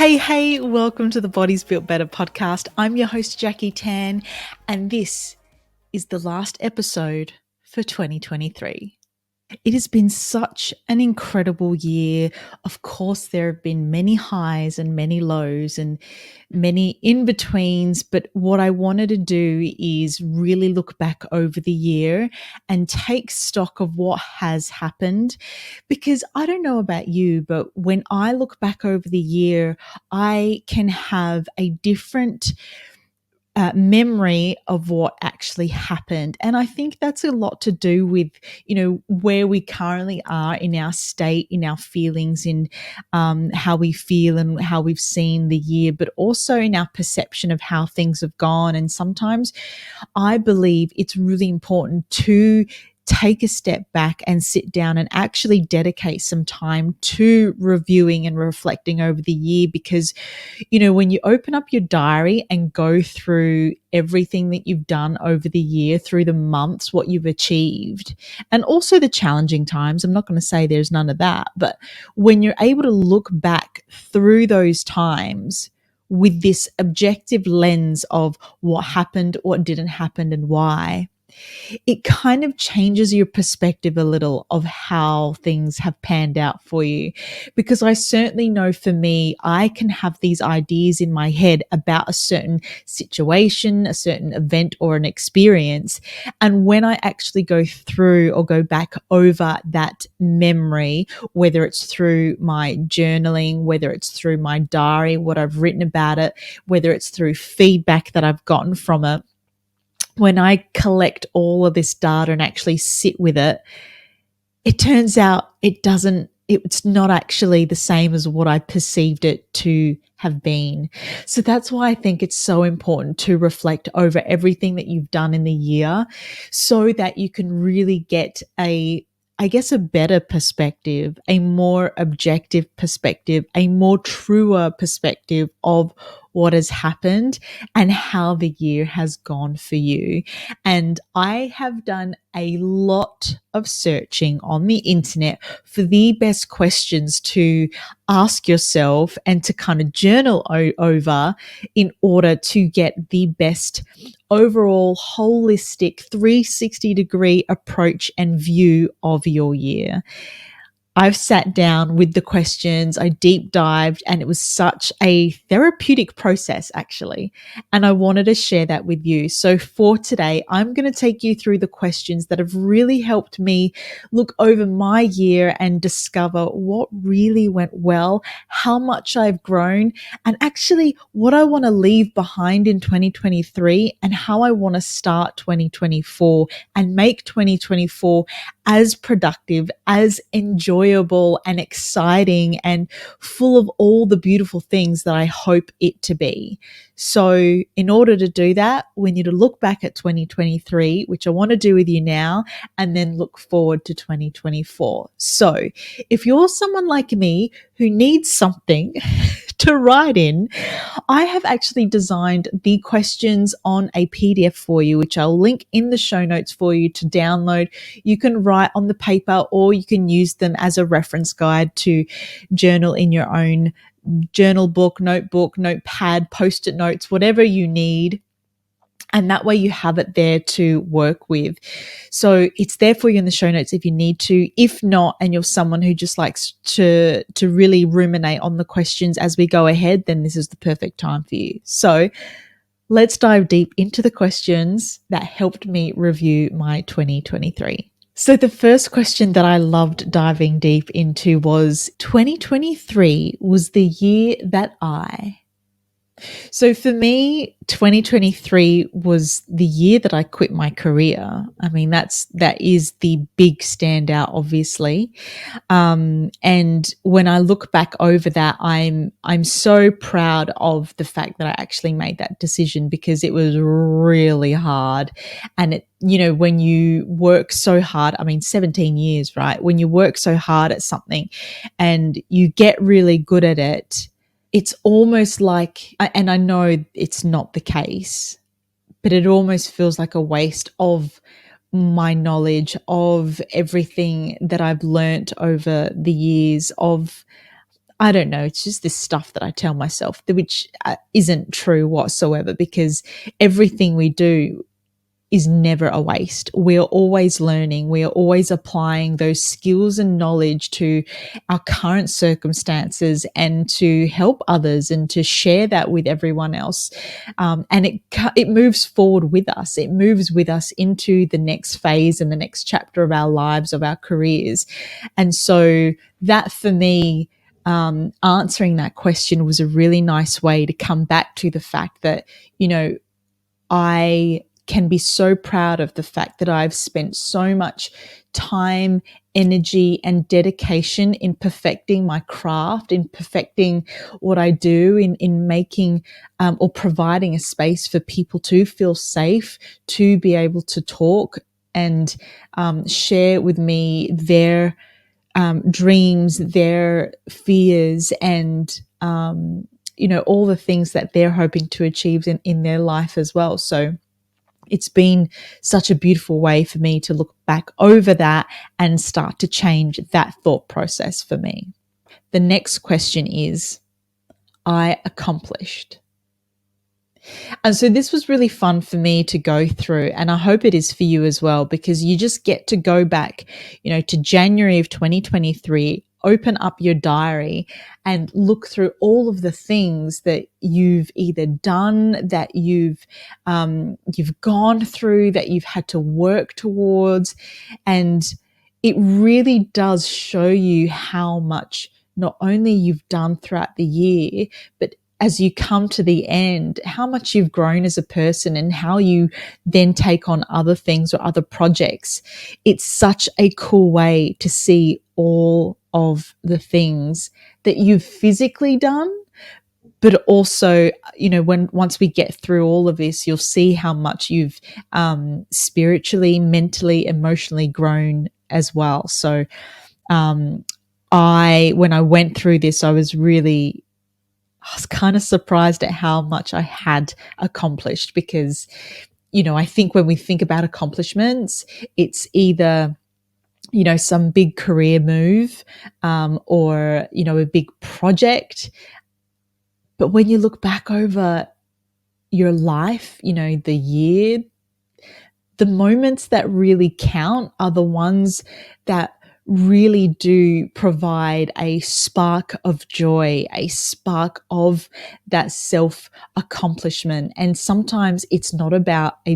Hey, welcome to the Bodies Built Better podcast. I'm your host, Jackie Tan, and this is the last episode for 2023. It has been such an incredible year. Of course, there have been many highs and many lows and many in-betweens, but what I wanted to do is really look back over the year and take stock of what has happened. Because I don't know about you, but when I look back over the year, I can have a different memory of what actually happened. And I think that's a lot to do with, where we currently are in our state, in our feelings, in how we feel and how we've seen the year, but also in our perception of how things have gone. And sometimes I believe it's really important to take a step back and sit down and actually dedicate some time to reviewing and reflecting over the year. Because, when you open up your diary and go through everything that you've done over the year, through the months, what you've achieved, and also the challenging times, I'm not going to say there's none of that, but when you're able to look back through those times with this objective lens of what happened, what didn't happen, and why, it kind of changes your perspective a little of how things have panned out for you. Because I certainly know for me, I can have these ideas in my head about a certain situation, a certain event, or an experience. And when I actually go through or go back over that memory, whether it's through my journaling, whether it's through my diary, what I've written about it, whether it's through feedback that I've gotten from it, when I collect all of this data and actually sit with it, it turns out it's not actually the same as what I perceived it to have been. So that's why I think it's so important to reflect over everything that you've done in the year so that you can really get a better perspective, a more objective perspective, a more truer perspective of what has happened and how the year has gone for you. And I have done a lot of searching on the internet for the best questions to ask yourself and to kind of journal over in order to get the best overall holistic 360-degree approach and view of your year. I've sat down with the questions, I deep dived, and it was such a therapeutic process, actually. And I wanted to share that with you. So for today, I'm going to take you through the questions that have really helped me look over my year and discover what really went well, how much I've grown, and actually what I want to leave behind in 2023 and how I want to start 2024 and make 2024 as productive, as enjoyable and exciting and full of all the beautiful things that I hope it to be. So in order to do that, we need to look back at 2023, which I want to do with you now, and then look forward to 2024. So if you're someone like me who needs something to write in, I have actually designed the questions on a PDF for you, which I'll link in the show notes for you to download. You can write on the paper or you can use them as a reference guide to journal in your own journal book, notebook, notepad, post-it notes, whatever you need. And that way you have it there to work with. So it's there for you in the show notes if you need to. If not, and you're someone who just likes to really ruminate on the questions as we go ahead, then this is the perfect time for you. So let's dive deep into the questions that helped me review my 2023. So the first question that I loved diving deep into was 2023 was the year that So for me, 2023 was the year that I quit my career. I mean, that is the big standout, obviously. And when I look back over that, I'm so proud of the fact that I actually made that decision because it was really hard. And it, when you work so hard, 17 years, right? When you work so hard at something and you get really good at it, it's almost like, and I know it's not the case, but it almost feels like a waste of my knowledge, of everything that I've learnt over the years, of I don't know, it's just this stuff that I tell myself, which isn't true whatsoever, because everything we do is never a waste. We are always learning. We are always applying those skills and knowledge to our current circumstances and to help others and to share that with everyone else. And it moves forward with us. It moves with us into the next phase and the next chapter of our lives, of our careers. And so that, for me, answering that question was a really nice way to come back to the fact that, I can be so proud of the fact that I've spent so much time, energy, and dedication in perfecting my craft, in perfecting what I do, in making or providing a space for people to feel safe, to be able to talk and share with me their dreams, their fears, and all the things that they're hoping to achieve in their life as well. So it's been such a beautiful way for me to look back over that and start to change that thought process for me. The next question is, I accomplished. And so this was really fun for me to go through, and I hope it is for you as well, because you just get to go back, to January of 2023, open up your diary and look through all of the things that you've either done, that you've gone through, that you've had to work towards. And it really does show you how much not only you've done throughout the year, but as you come to the end, how much you've grown as a person and how you then take on other things or other projects. It's such a cool way to see all of the things that you've physically done, but also, once we get through all of this, you'll see how much you've spiritually, mentally, emotionally grown as well. So when I went through this, I was kind of surprised at how much I had accomplished, because, I think when we think about accomplishments, it's either, some big career move or, a big project. But when you look back over your life, the year, the moments that really count are the ones that really do provide a spark of joy, a spark of that self accomplishment. And sometimes it's not about a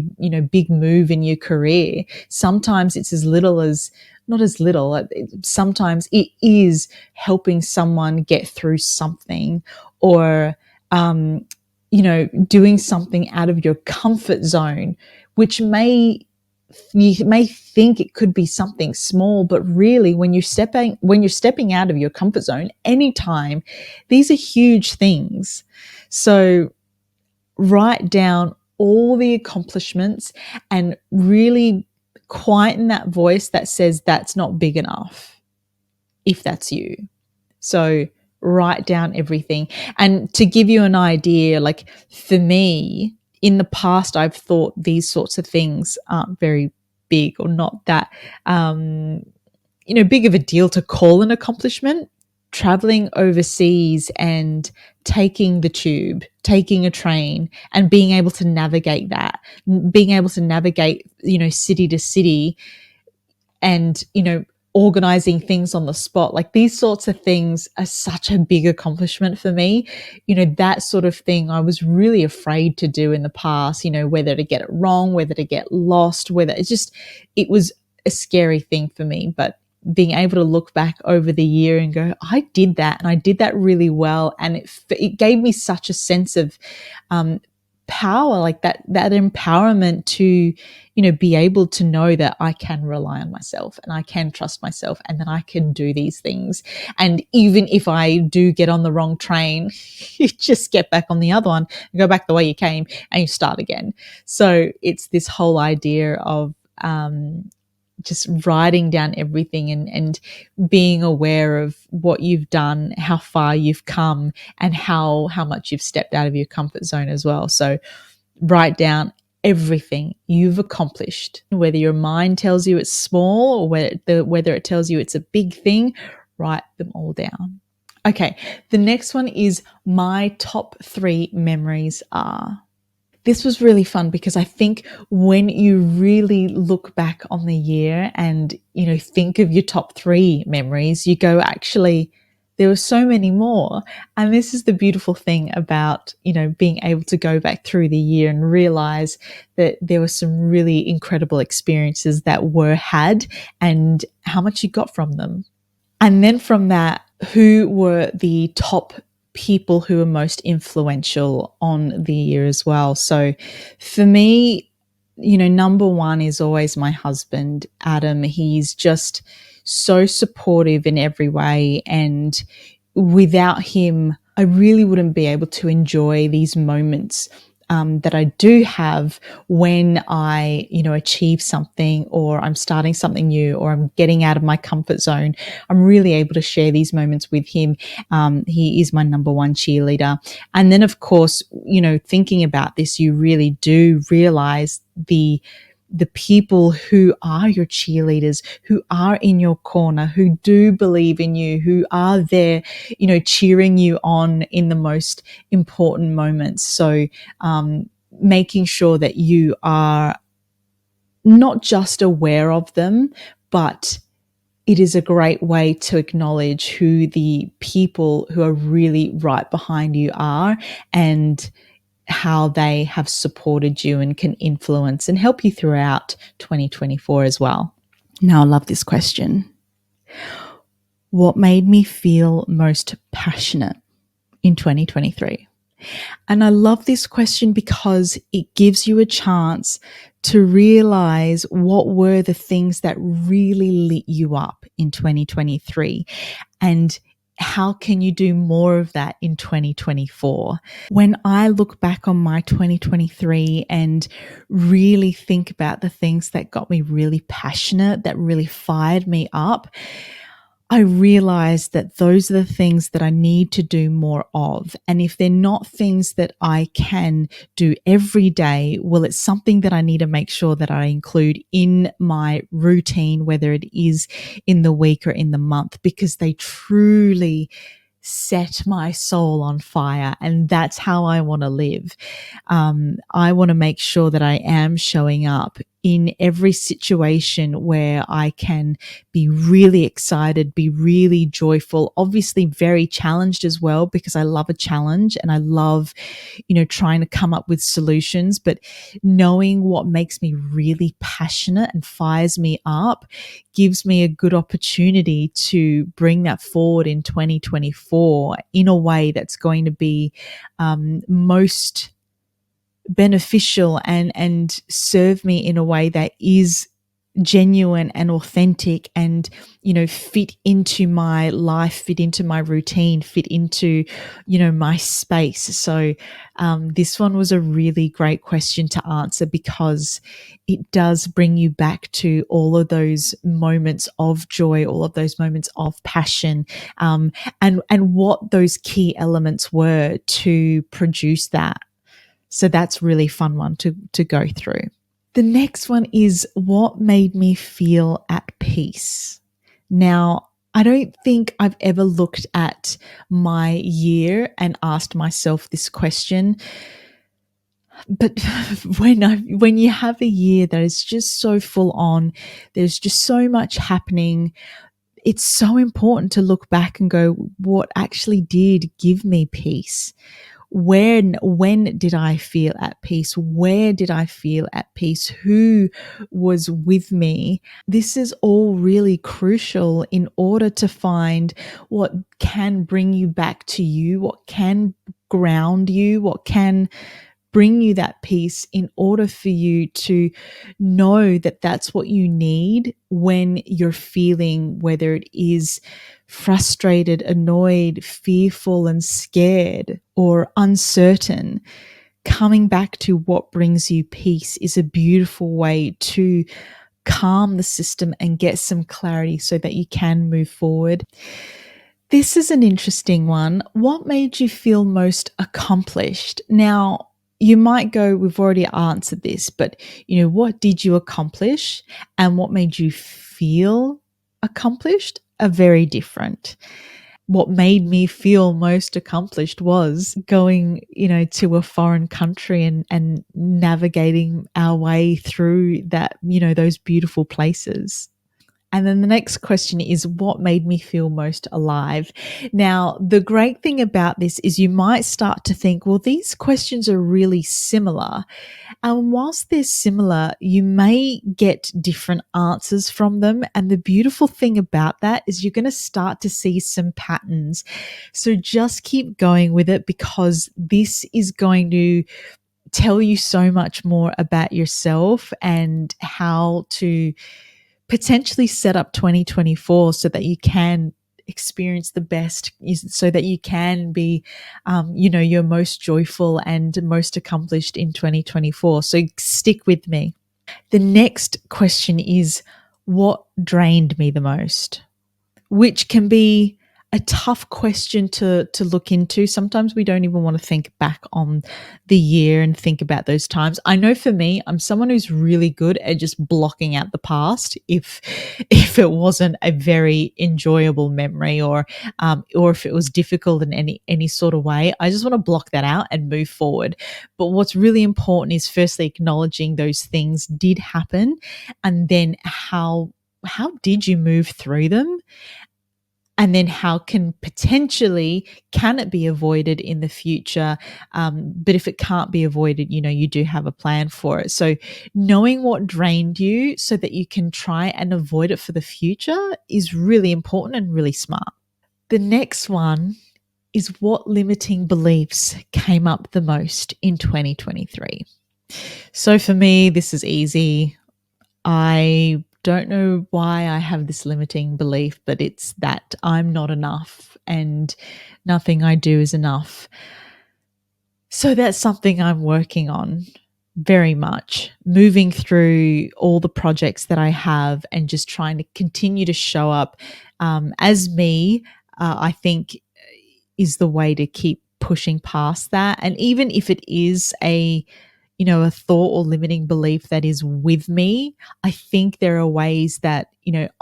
big move in your career. Sometimes it's as little as not as little. Sometimes it is helping someone get through something, or doing something out of your comfort zone, which you may think it could be something small, but really when you're stepping out of your comfort zone anytime, these are huge things. So write down all the accomplishments and really quieten that voice that says that's not big enough, if that's you. So write down everything. And to give you an idea, like for me, in the past, I've thought these sorts of things aren't very big, or not that, big of a deal to call an accomplishment. Traveling overseas and taking the tube, taking a train, and being able to navigate that, city to city, and, organizing things on the spot. Like, these sorts of things are such a big accomplishment for me. That sort of thing I was really afraid to do in the past, whether to get it wrong, whether to get lost, it was a scary thing for me. But being able to look back over the year and go, I did that, and I did that really well. And it gave me such a sense of power, like that empowerment to, be able to know that I can rely on myself and I can trust myself and that I can do these things. And even if I do get on the wrong train, you just get back on the other one and go back the way you came and you start again. So it's this whole idea of just writing down everything and being aware of what you've done, how far you've come, and how much you've stepped out of your comfort zone as well. So write down everything you've accomplished, whether your mind tells you it's small or whether it tells you it's a big thing. Write them all down. Okay, the next one is my top 3 memories are. This was really fun because I think when you really look back on the year and, think of your top 3 memories, you go, actually, there were so many more. And this is the beautiful thing about, being able to go back through the year and realize that there were some really incredible experiences that were had and how much you got from them. And then from that, who were the top people who were most influential on the year as well? So for me, number one is always my husband, Adam. He's just so supportive in every way. And without him, I really wouldn't be able to enjoy these moments that I do have when I, achieve something, or I'm starting something new, or I'm getting out of my comfort zone. I'm really able to share these moments with him. He is my number one cheerleader. And then, of course, thinking about this, you really do realize the people who are your cheerleaders, who are in your corner, who do believe in you, who are there, cheering you on in the most important moments. So, making sure that you are not just aware of them, but it is a great way to acknowledge who the people who are really right behind you are and how they have supported you and can influence and help you throughout 2024 as well. Now, I love this question. What made me feel most passionate in 2023? And I love this question because it gives you a chance to realize what were the things that really lit you up in 2023 and how can you do more of that in 2024? When I look back on my 2023 and really think about the things that got me really passionate, that really fired me up, I realized that those are the things that I need to do more of. And if they're not things that I can do every day, well, it's something that I need to make sure that I include in my routine, whether it is in the week or in the month, because they truly set my soul on fire. And that's how I want to live. I want to make sure that I am showing up in every situation where I can be really excited, be really joyful, obviously very challenged as well, because I love a challenge and I love, trying to come up with solutions, but knowing what makes me really passionate and fires me up gives me a good opportunity to bring that forward in 2024 in a way that's going to be most beneficial and serve me in a way that is genuine and authentic and, fit into my life, fit into my routine, fit into, my space. So this one was a really great question to answer because it does bring you back to all of those moments of joy, all of those moments of passion, and what those key elements were to produce that. So that's really fun one to go through. The next one is what made me feel at peace. Now, I don't think I've ever looked at my year and asked myself this question, but when you have a year that is just so full on, there's just so much happening, it's so important to look back and go, what actually did give me peace? When did I feel at peace? Where did I feel at peace? Who was with me? This is all really crucial in order to find what can bring you back to you, what can ground you, what can bring you that peace in order for you to know that that's what you need when you're feeling, whether it is frustrated, annoyed, fearful and scared or uncertain. Coming back to what brings you peace is a beautiful way to calm the system and get some clarity so that you can move forward. This is an interesting one. What made you feel most accomplished? Now, you might go, we've already answered this, but what did you accomplish and what made you feel accomplished are very different. what made me feel most accomplished was going, to a foreign country and navigating our way through that, those beautiful places. And then the next question is, what made me feel most alive? Now, the great thing about this is you might start to think, well, these questions are really similar. And whilst they're similar, you may get different answers from them. And the beautiful thing about that is you're going to start to see some patterns. So just keep going with it, because this is going to tell you so much more about yourself and how to potentially set up 2024 so that you can experience the best, so that you can be, your most joyful and most accomplished in 2024. So stick with me. The next question is, what drained me the most? Which can be a tough question to look into. Sometimes we don't even want to think back on the year and think about those times. I know for me, I'm someone who's really good at just blocking out the past if it wasn't a very enjoyable memory, or if it was difficult in any sort of way. I just want to block that out and move forward. But what's really important is firstly acknowledging those things did happen, and then how did you move through them? And then how can it be avoided in the future? But if it can't be avoided, you do have a plan for it. So knowing what drained you so that you can try and avoid it for the future is really important and really smart. The next one is, what limiting beliefs came up the most in 2023? So for me, this is easy. I don't know why I have this limiting belief, but it's that I'm not enough and nothing I do is enough. So that's something I'm working on very much, moving through all the projects that I have and just trying to continue to show up as me. I think is the way to keep pushing past that. And even if it is a thought or limiting belief that is with me, I think there are ways that,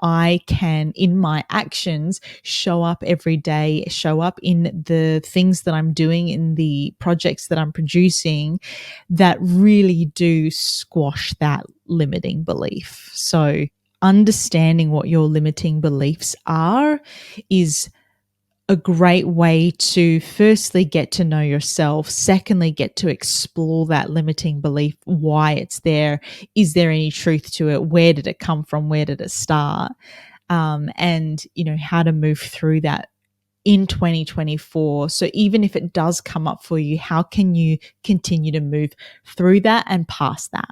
I can, in my actions, show up every day, show up in the things that I'm doing, in the projects that I'm producing, that really do squash that limiting belief. So understanding what your limiting beliefs are is a great way to firstly get to know yourself, secondly get to explore that limiting belief, why it's there, is there any truth to it, where did it come from, where did it start, and how to move through that in 2024. So even if it does come up for you, how can you continue to move through that and past that?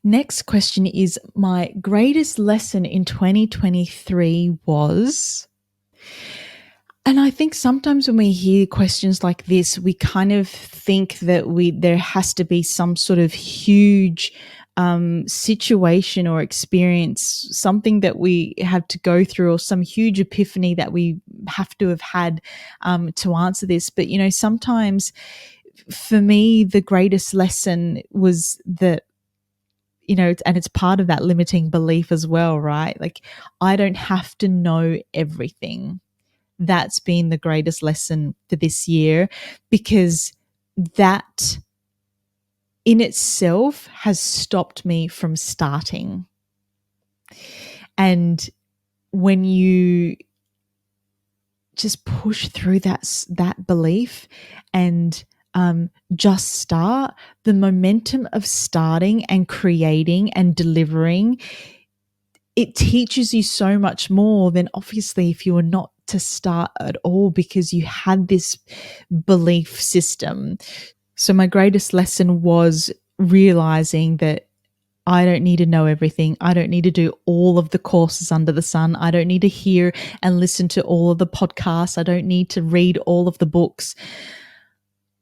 Next question is, my greatest lesson in 2023 was... And I think sometimes when we hear questions like this, we kind of think that there has to be some sort of huge situation or experience, something that we have to go through, or some huge epiphany that we have to have had to answer this. But, sometimes for me, the greatest lesson was that, and it's part of that limiting belief as well, right? Like, I don't have to know everything. That's been the greatest lesson for this year, because that in itself has stopped me from starting. And when you just push through that belief and just start, the momentum of starting and creating and delivering, it teaches you so much more than obviously if you were not to start at all, because you had this belief system. So my greatest lesson was realizing that I don't need to know everything. I don't need to do all of the courses under the sun. I don't need to hear and listen to all of the podcasts. I don't need to read all of the books.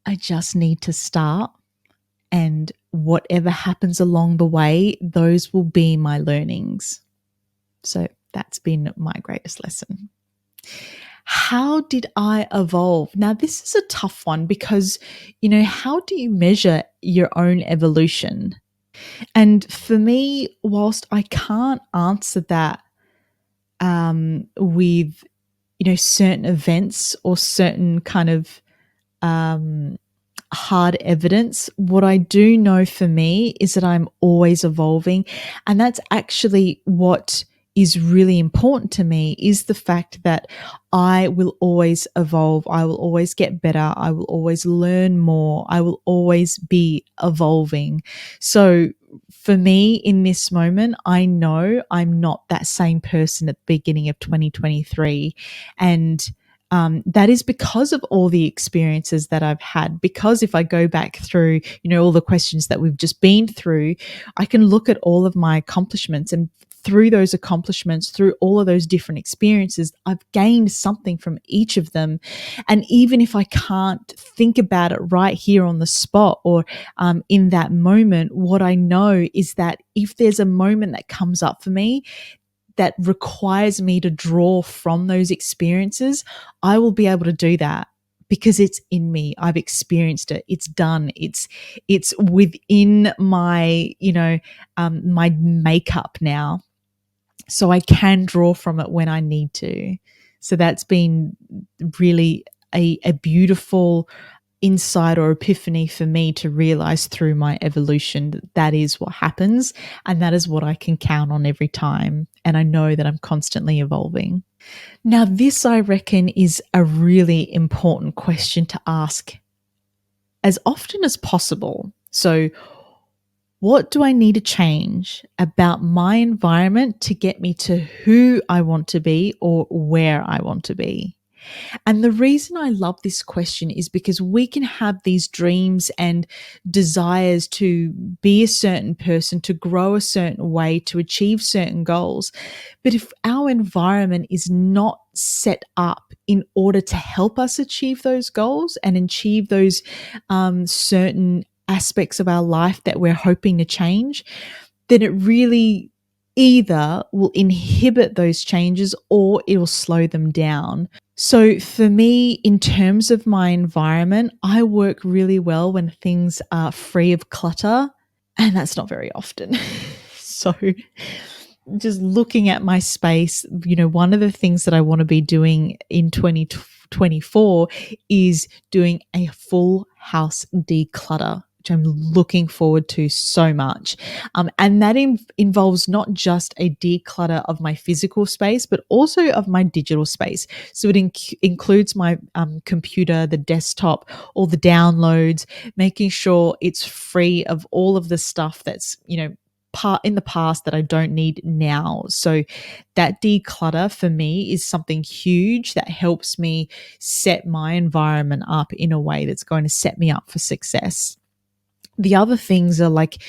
I just need to start, and whatever happens along the way, those will be my learnings. So that's been my greatest lesson. How did I evolve? Now, this is a tough one because, how do you measure your own evolution? And for me, whilst I can't answer that with certain events or certain kind of hard evidence. What I do know for me is that I'm always evolving. And that's actually what is really important to me, is the fact that I will always evolve. I will always get better. I will always learn more. I will always be evolving. So for me in this moment, I know I'm not that same person at the beginning of 2023. And that is because of all the experiences that I've had. Because if I go back through, all the questions that we've just been through, I can look at all of my accomplishments, and through those accomplishments, through all of those different experiences, I've gained something from each of them. And even if I can't think about it right here on the spot or in that moment, what I know is that if there's a moment that comes up for me that requires me to draw from those experiences, I will be able to do that because it's in me. I've experienced it. It's done. It's within my, my makeup now. So I can draw from it when I need to. So that's been really a beautiful insight or epiphany for me to realize through my evolution that that is what happens, and that is what I can count on every time. And I know that I'm constantly evolving. Now, this, I reckon, is a really important question to ask as often as possible. So, what do I need to change about my environment to get me to who I want to be or where I want to be? And the reason I love this question is because we can have these dreams and desires to be a certain person, to grow a certain way, to achieve certain goals. But if our environment is not set up in order to help us achieve those goals and achieve those certain aspects of our life that we're hoping to change, then it really either will inhibit those changes or it will slow them down. So for me, in terms of my environment, I work really well when things are free of clutter, and that's not very often. So just looking at my space, one of the things that I want to be doing in 2024 is doing a full house declutter, which I'm looking forward to so much. And that involves not just a declutter of my physical space, but also of my digital space. So it includes my computer, the desktop, all the downloads, making sure it's free of all of the stuff that's, in the past that I don't need now. So that declutter for me is something huge that helps me set my environment up in a way that's going to set me up for success. The other things are like,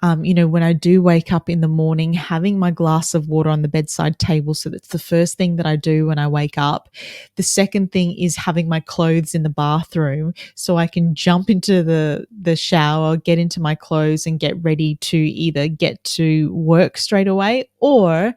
when I do wake up in the morning, having my glass of water on the bedside table. So that's the first thing that I do when I wake up. The second thing is having my clothes in the bathroom so I can jump into the shower, get into my clothes and get ready to either get to work straight away or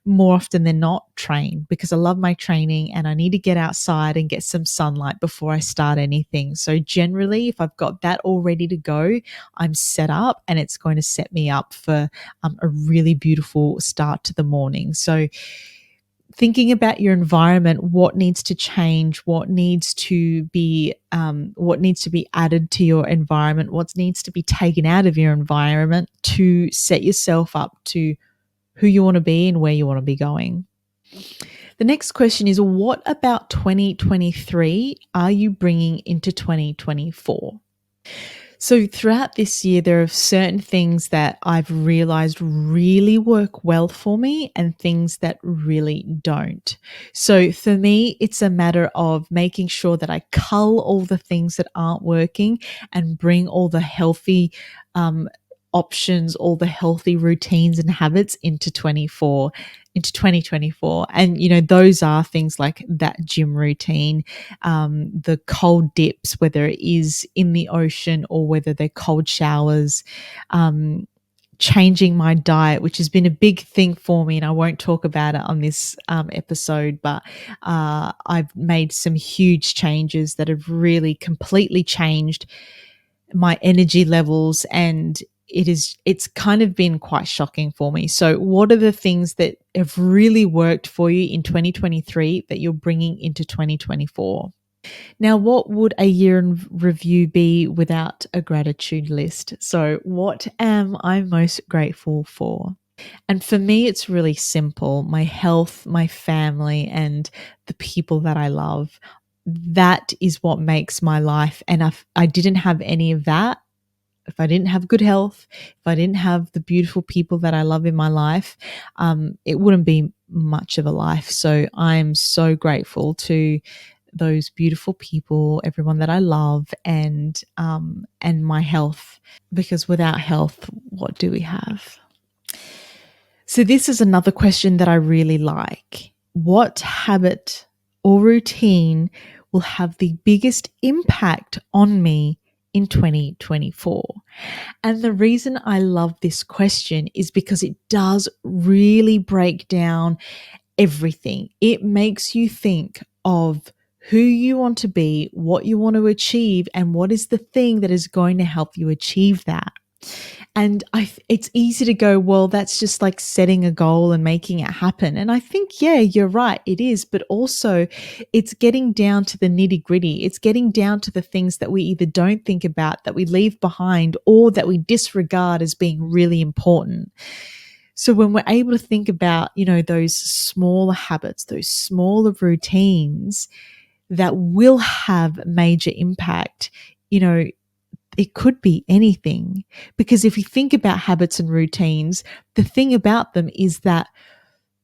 more often than not train, because I love my training and I need to get outside and get some sunlight before I start anything. So generally, if I've got that all ready to go, I'm set up and it's going to set me up for a really beautiful start to the morning. So thinking about your environment, what needs to change, what needs to be added to your environment, what needs to be taken out of your environment to set yourself up to who you want to be and where you want to be going. The next question is, what about 2023 are you bringing into 2024? So throughout this year, there are certain things that I've realized really work well for me and things that really don't. So for me, it's a matter of making sure that I cull all the things that aren't working and bring all the healthy options, all the healthy routines and habits into 2024. And, those are things like that gym routine, the cold dips, whether it is in the ocean or whether they're cold showers, changing my diet, which has been a big thing for me. And I won't talk about it on this episode, but I've made some huge changes that have really completely changed my energy levels, and it's kind of been quite shocking for me. So what are the things that have really worked for you in 2023 that you're bringing into 2024? Now, what would a year in review be without a gratitude list? So what am I most grateful for? And for me, it's really simple: my health, my family, and the people that I love. That is what makes my life. And if I didn't have any of that, if I didn't have good health, if I didn't have the beautiful people that I love in my life, it wouldn't be much of a life. So I'm so grateful to those beautiful people, everyone that I love, and my health. Because without health, what do we have? So this is another question that I really like. What habit or routine will have the biggest impact on me in 2024? And the reason I love this question is because it does really break down everything. It makes you think of who you want to be, what you want to achieve, and what is the thing that is going to help you achieve that. And it's easy to go, well, that's just like setting a goal and making it happen. And I think, yeah, you're right, it is. But also, it's getting down to the nitty gritty. It's getting down to the things that we either don't think about, that we leave behind, or that we disregard as being really important. So when we're able to think about, those smaller habits, those smaller routines that will have major impact, it could be anything. Because if you think about habits and routines, the thing about them is that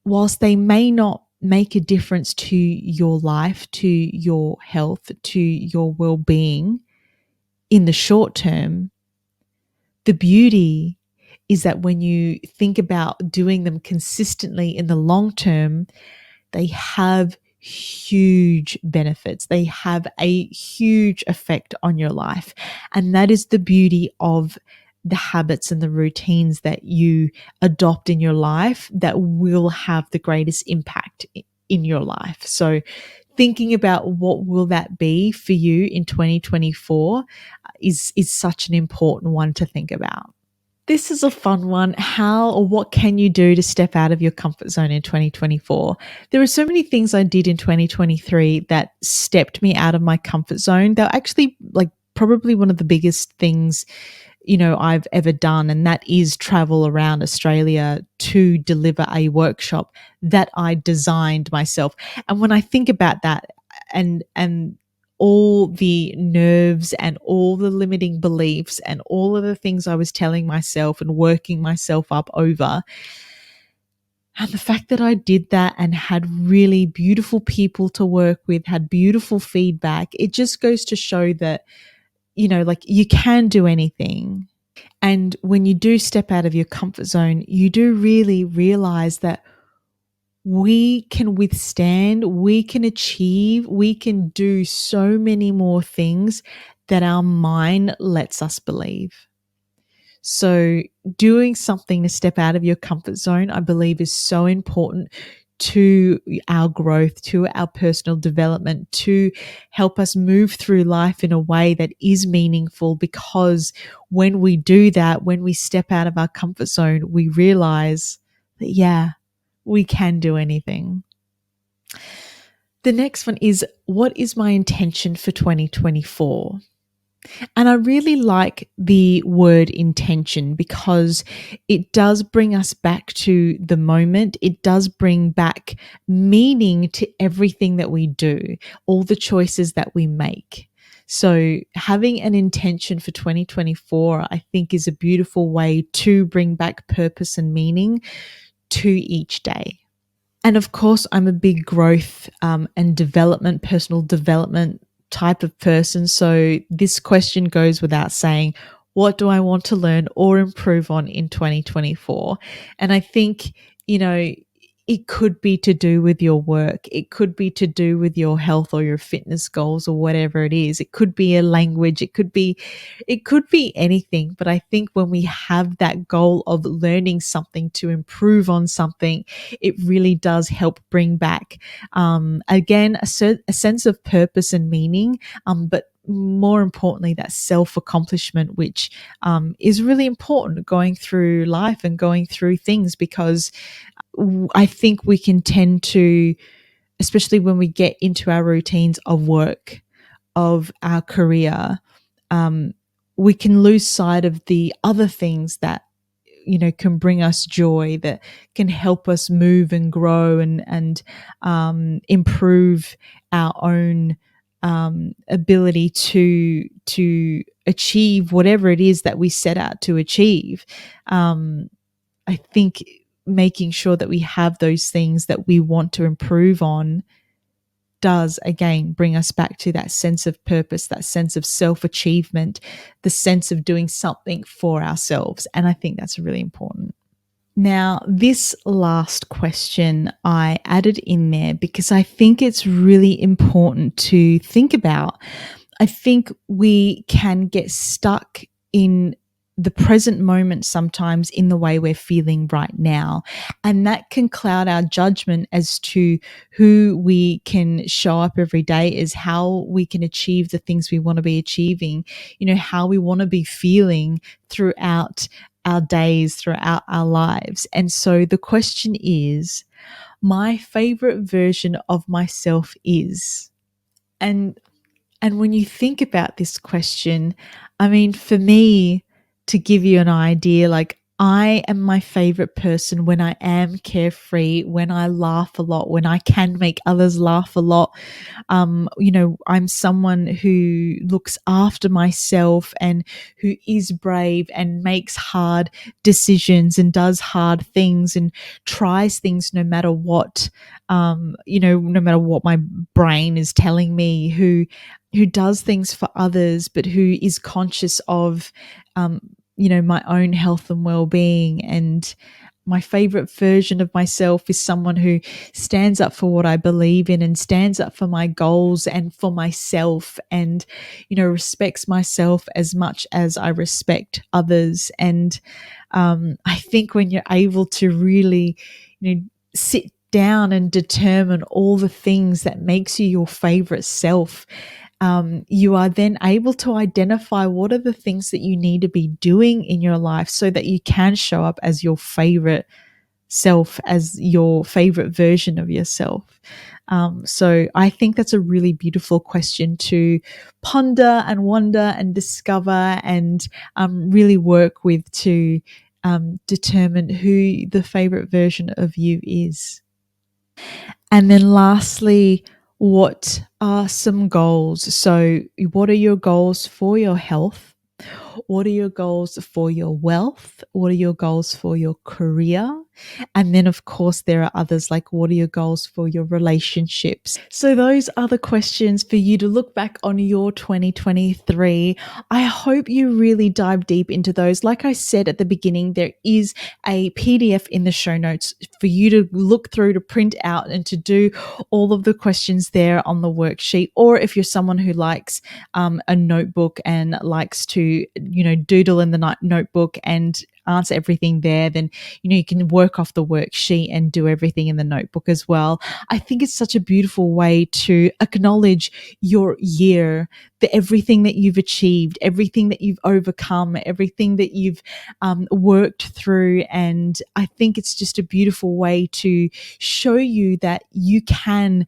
whilst they may not make a difference to your life, to your health, to your well-being in the short term, the beauty is that when you think about doing them consistently in the long term, they have huge benefits. They have a huge effect on your life. And that is the beauty of the habits and the routines that you adopt in your life that will have the greatest impact in your life. So thinking about what will that be for you in 2024 is such an important one to think about. This is a fun one. How or what can you do to step out of your comfort zone in 2024? There are so many things I did in 2023 that stepped me out of my comfort zone. They're actually probably one of the biggest things, I've ever done. And that is travel around Australia to deliver a workshop that I designed myself. And when I think about that and all the nerves and all the limiting beliefs and all of the things I was telling myself and working myself up over, and the fact that I did that and had really beautiful people to work with, had beautiful feedback, it just goes to show that, you can do anything. And when you do step out of your comfort zone, you do really realize that we can withstand, we can achieve, we can do so many more things that our mind lets us believe. So doing something to step out of your comfort zone, I believe, is so important to our growth, to our personal development, to help us move through life in a way that is meaningful. Because when we do that, when we step out of our comfort zone, we realize that, yeah, we can do anything. The next one is, what is my intention for 2024? And I really like the word intention because it does bring us back to the moment. It does bring back meaning to everything that we do, all the choices that we make. So having an intention for 2024, I think, is a beautiful way to bring back purpose and meaning to each day. And of course, I'm a big growth and development, personal development type of person. So this question goes without saying, what do I want to learn or improve on in 2024? And I think, it could be to do with your work. It could be to do with your health or your fitness goals or whatever it is. It could be a language. It could be anything. But I think when we have that goal of learning something to improve on something, it really does help bring back, again, a sense of purpose and meaning, but more importantly, that self-accomplishment, which is really important going through life and going through things, because I think we can tend to, especially when we get into our routines of work, of our career, we can lose sight of the other things that can bring us joy, that can help us move and grow and improve our own ability to achieve whatever it is that we set out to achieve. I think making sure that we have those things that we want to improve on does, again, bring us back to that sense of purpose, that sense of self-achievement, the sense of doing something for ourselves. And I think that's really important. Now, this last question I added in there because I think it's really important to think about. I think we can get stuck in the present moment sometimes in the way we're feeling right now. And that can cloud our judgment as to who we can show up every day, as how we can achieve the things we want to be achieving, how we want to be feeling throughout our days, throughout our lives. And so the question is, my favorite version of myself is, and when you think about this question, I mean, for me, to give you an idea, like, I am my favorite person when I am carefree, when I laugh a lot, when I can make others laugh a lot. I'm someone who looks after myself and who is brave and makes hard decisions and does hard things and tries things no matter what, no matter what my brain is telling me, who does things for others, but who is conscious of, my own health and well-being. And my favorite version of myself is someone who stands up for what I believe in and stands up for my goals and for myself, and, respects myself as much as I respect others. And I think when you're able to really, sit down and determine all the things that makes you your favorite self, you are then able to identify what are the things that you need to be doing in your life so that you can show up as your favorite self, as your favorite version of yourself. So I think that's a really beautiful question to ponder and wonder and discover and really work with to determine who the favorite version of you is. And then lastly, what are some goals? So what are your goals for your health? What are your goals for your wealth? What are your goals for your career? And then, of course, there are others like, what are your goals for your relationships? So those are the questions for you to look back on your 2023. I hope you really dive deep into those. Like I said at the beginning, there is a PDF in the show notes for you to look through, to print out, and to do all of the questions there on the worksheet. Or if you're someone who likes a notebook and likes to, doodle in the notebook and answer everything there, then, you can work off the worksheet and do everything in the notebook as well. I think it's such a beautiful way to acknowledge your year, everything that you've achieved, everything that you've overcome, everything that you've worked through. And I think it's just a beautiful way to show you that you can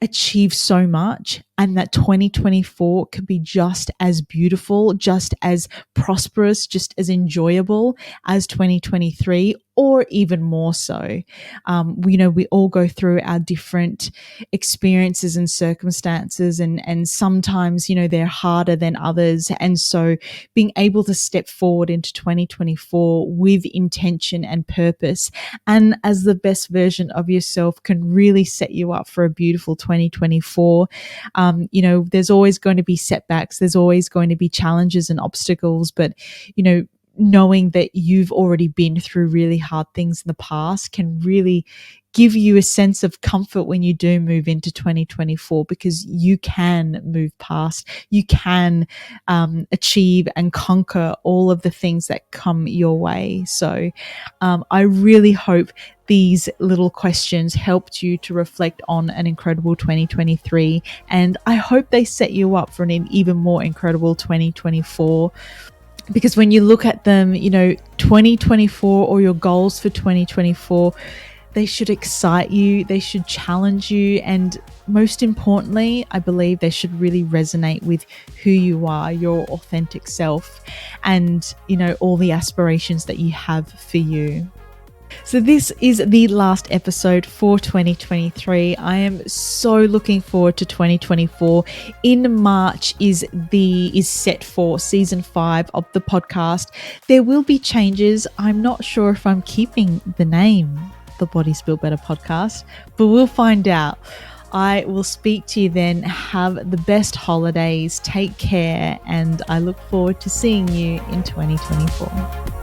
achieve so much, and that 2024 can be just as beautiful, just as prosperous, just as enjoyable as 2023, or even more so. We all go through our different experiences and circumstances, and sometimes, they're harder than others. And so being able to step forward into 2024 with intention and purpose and as the best version of yourself can really set you up for a beautiful 2024. There's always going to be setbacks. There's always going to be challenges and obstacles, but, knowing that you've already been through really hard things in the past can really give you a sense of comfort when you do move into 2024, because you can move past, you can achieve and conquer all of the things that come your way. So I really hope these little questions helped you to reflect on an incredible 2023. And I hope they set you up for an even more incredible 2024. Because when you look at them, 2024 or your goals for 2024, they should excite you, they should challenge you, and most importantly, I believe they should really resonate with who you are, your authentic self, and, all the aspirations that you have for you. So this is the last episode for 2023. I am so looking forward to 2024. In March is set for season 5 of the podcast. There will be changes. I'm not sure if I'm keeping the name, the Bodies Built Better podcast, but we'll find out. I will speak to you then. Have the best holidays. Take care. And I look forward to seeing you in 2024.